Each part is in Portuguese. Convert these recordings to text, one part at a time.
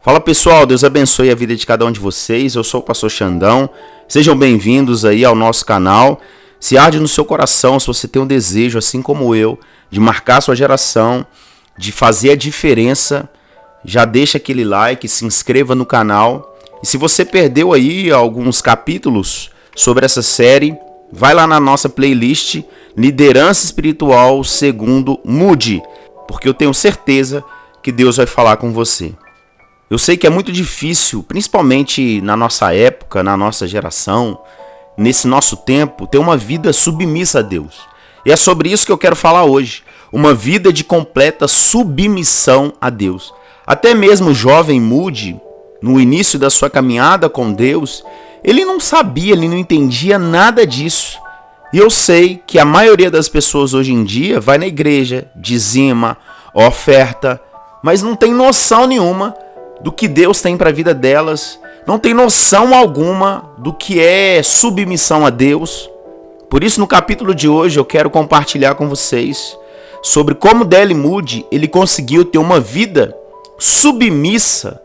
Fala pessoal, Deus abençoe a vida de cada um de vocês. Eu sou o pastor Xandão. Sejam bem-vindos aí ao nosso canal. Se arde no seu coração, se você tem um desejo, assim como eu, de marcar sua geração, de fazer a diferença, já deixa aquele like, se inscreva no canal. E se você perdeu aí alguns capítulos sobre essa série, vai lá na nossa playlist Liderança Espiritual segundo Moody, porque eu tenho certeza que Deus vai falar com você. Eu sei que é muito difícil, principalmente na nossa época, na nossa geração, nesse nosso tempo, ter uma vida submissa a Deus. E é sobre isso que eu quero falar hoje. Uma vida de completa submissão a Deus. Até mesmo o jovem Moody, no início da sua caminhada com Deus, ele não sabia, ele não entendia nada disso. E eu sei que a maioria das pessoas hoje em dia vai na igreja, dizima, oferta, mas não tem noção nenhuma do que Deus tem para a vida delas, não tem noção alguma do que é submissão a Deus. Por isso, no capítulo de hoje, eu quero compartilhar com vocês sobre como D.L. Moody ele conseguiu ter uma vida submissa,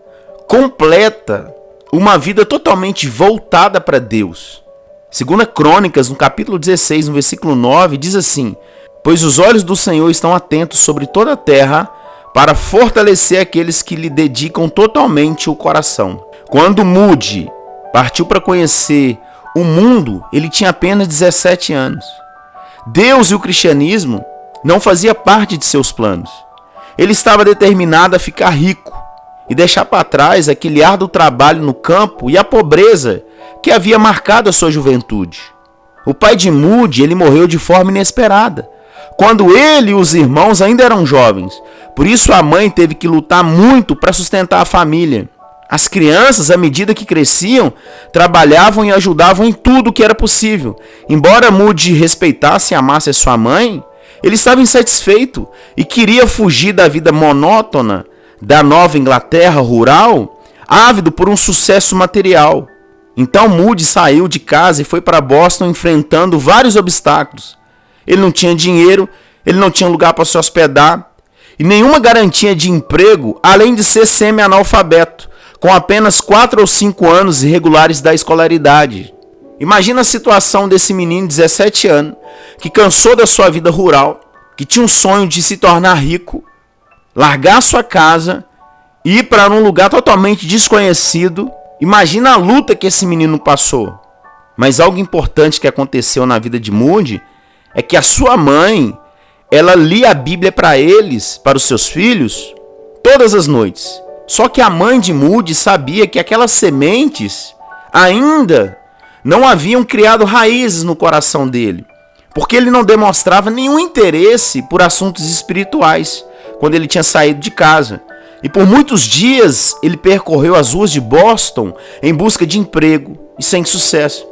completa, uma vida totalmente voltada para Deus. Segunda Crônicas, no capítulo 16, no versículo 9, diz assim: pois os olhos do Senhor estão atentos sobre toda a terra, para fortalecer aqueles que lhe dedicam totalmente o coração. Quando Moody partiu para conhecer o mundo, ele tinha apenas 17 anos. Deus e o cristianismo não fazia parte de seus planos. Ele estava determinado a ficar rico e deixar para trás aquele árduo trabalho no campo e a pobreza que havia marcado a sua juventude. O pai de Moody, ele morreu de forma inesperada, quando ele e os irmãos ainda eram jovens. Por isso a mãe teve que lutar muito para sustentar a família. As crianças, à medida que cresciam, trabalhavam e ajudavam em tudo que era possível. Embora Moody respeitasse e amasse a sua mãe, ele estava insatisfeito e queria fugir da vida monótona da Nova Inglaterra rural, ávido por um sucesso material. Então Moody saiu de casa e foi para Boston enfrentando vários obstáculos. Ele não tinha dinheiro, ele não tinha lugar para se hospedar e nenhuma garantia de emprego, além de ser semi-analfabeto, com apenas 4 ou 5 anos irregulares da escolaridade. Imagina a situação desse menino de 17 anos, que cansou da sua vida rural, que tinha um sonho de se tornar rico, largar sua casa e ir para um lugar totalmente desconhecido. Imagina a luta que esse menino passou. Mas algo importante que aconteceu na vida de Moody é que a sua mãe, ela lia a Bíblia para eles, para os seus filhos, todas as noites. Só que a mãe de Moody sabia que aquelas sementes ainda não haviam criado raízes no coração dele, porque ele não demonstrava nenhum interesse por assuntos espirituais quando ele tinha saído de casa. E por muitos dias ele percorreu as ruas de Boston em busca de emprego e sem sucesso,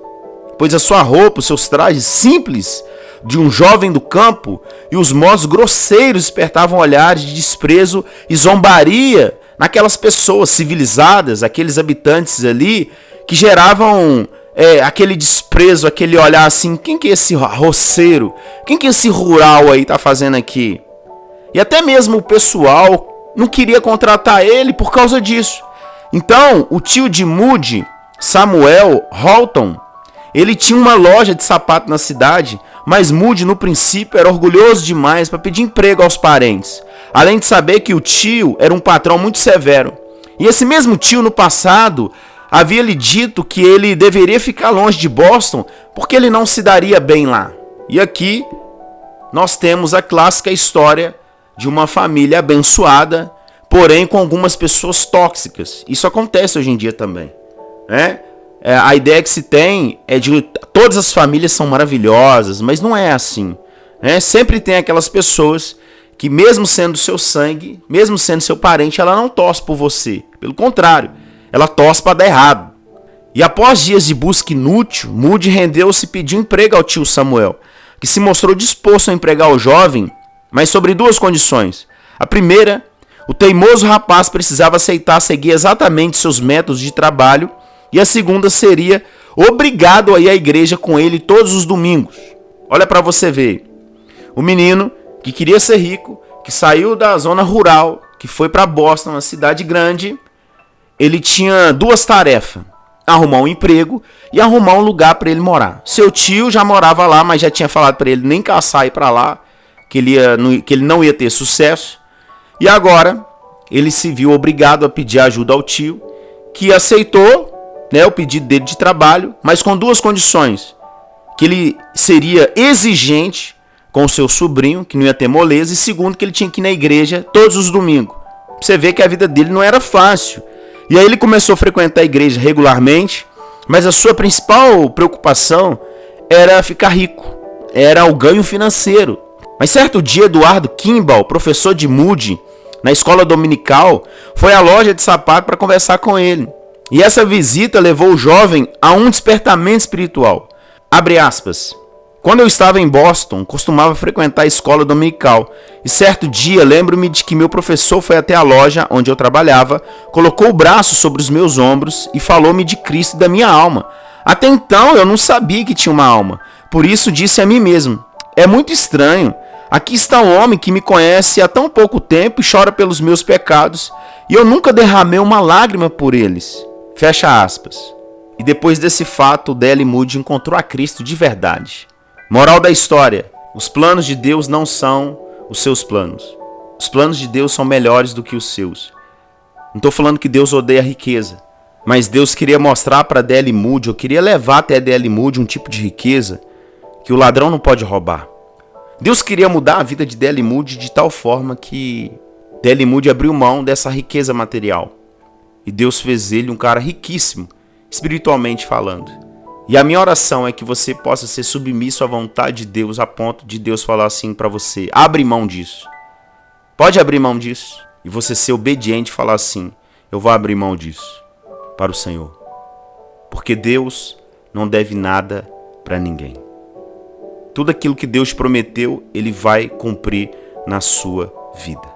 pois a sua roupa, os seus trajes simples de um jovem do campo e os modos grosseiros despertavam olhares de desprezo e zombaria naquelas pessoas civilizadas, aqueles habitantes ali, que geravam aquele desprezo, aquele olhar assim: quem que é esse roceiro? Quem que esse rural aí tá fazendo aqui? E até mesmo o pessoal não queria contratar ele por causa disso. Então, o tio de Moody, Samuel Holton, ele tinha uma loja de sapato na cidade, mas Moody no princípio era orgulhoso demais para pedir emprego aos parentes, além de saber que o tio era um patrão muito severo. E esse mesmo tio no passado havia lhe dito que ele deveria ficar longe de Boston porque ele não se daria bem lá. E aqui nós temos a clássica história de uma família abençoada, porém com algumas pessoas tóxicas. Isso acontece hoje em dia também, né? A ideia que se tem é de todas as famílias são maravilhosas, mas não é assim, né? Sempre tem aquelas pessoas que, mesmo sendo seu sangue, mesmo sendo seu parente, ela não torce por você. Pelo contrário, ela torce para dar errado. E após dias de busca inútil, Moody rendeu-se e pediu emprego ao tio Samuel, que se mostrou disposto a empregar o jovem, mas sobre 2 condições. A primeira, o teimoso rapaz precisava aceitar seguir exatamente seus métodos de trabalho, e a segunda seria obrigado a ir à igreja com ele todos os domingos. Olha para você ver. O menino que queria ser rico, que saiu da zona rural, que foi para Boston, uma cidade grande, ele tinha duas tarefas: arrumar um emprego e arrumar um lugar para ele morar. Seu tio já morava lá, mas já tinha falado para ele nem caçar ir para lá, que ele não ia ter sucesso. E agora ele se viu obrigado a pedir ajuda ao tio, que aceitou, né, o pedido dele de trabalho, mas com duas condições: que ele seria exigente com o seu sobrinho, que não ia ter moleza, e segundo, que ele tinha que ir na igreja todos os domingos. Você vê que a vida dele não era fácil. E aí ele começou a frequentar a igreja regularmente, mas a sua principal preocupação era ficar rico, era o ganho financeiro. Mas certo dia, Eduardo Kimball, professor de Moody, na escola dominical, foi à loja de sapato para conversar com ele. E essa visita levou o jovem a um despertamento espiritual. Abre aspas. Quando eu estava em Boston, costumava frequentar a escola dominical. E certo dia, lembro-me de que meu professor foi até a loja onde eu trabalhava, colocou o braço sobre os meus ombros e falou-me de Cristo e da minha alma. Até então, eu não sabia que tinha uma alma. Por isso, disse a mim mesmo: é muito estranho. Aqui está um homem que me conhece há tão pouco tempo e chora pelos meus pecados, e eu nunca derramei uma lágrima por eles. Fecha aspas. E depois desse fato, D.L. Moody encontrou a Cristo de verdade. Moral da história: os planos de Deus não são os seus planos. Os planos de Deus são melhores do que os seus. Não estou falando que Deus odeia a riqueza, mas Deus queria mostrar para D.L. Moody, eu queria levar até D.L. Moody um tipo de riqueza que o ladrão não pode roubar. Deus queria mudar a vida de D.L. Moody de tal forma que D.L. Moody abriu mão dessa riqueza material. E Deus fez ele um cara riquíssimo, espiritualmente falando. E a minha oração é que você possa ser submisso à vontade de Deus, a ponto de Deus falar assim para você: abre mão disso. Pode abrir mão disso. E você ser obediente e falar assim: eu vou abrir mão disso para o Senhor. Porque Deus não deve nada para ninguém. Tudo aquilo que Deus prometeu, Ele vai cumprir na sua vida.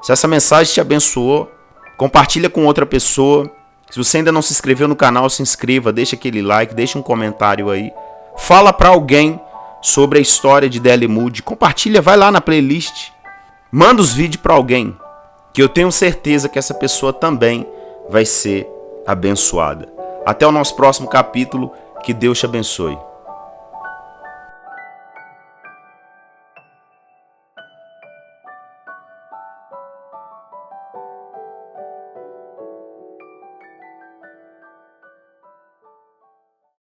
Se essa mensagem te abençoou, compartilha com outra pessoa. Se você ainda não se inscreveu no canal, se inscreva, deixa aquele like, deixa um comentário aí. Fala para alguém sobre a história de D.L. Moody. Compartilha, vai lá na playlist. Manda os vídeos para alguém, que eu tenho certeza que essa pessoa também vai ser abençoada. Até o nosso próximo capítulo. Que Deus te abençoe.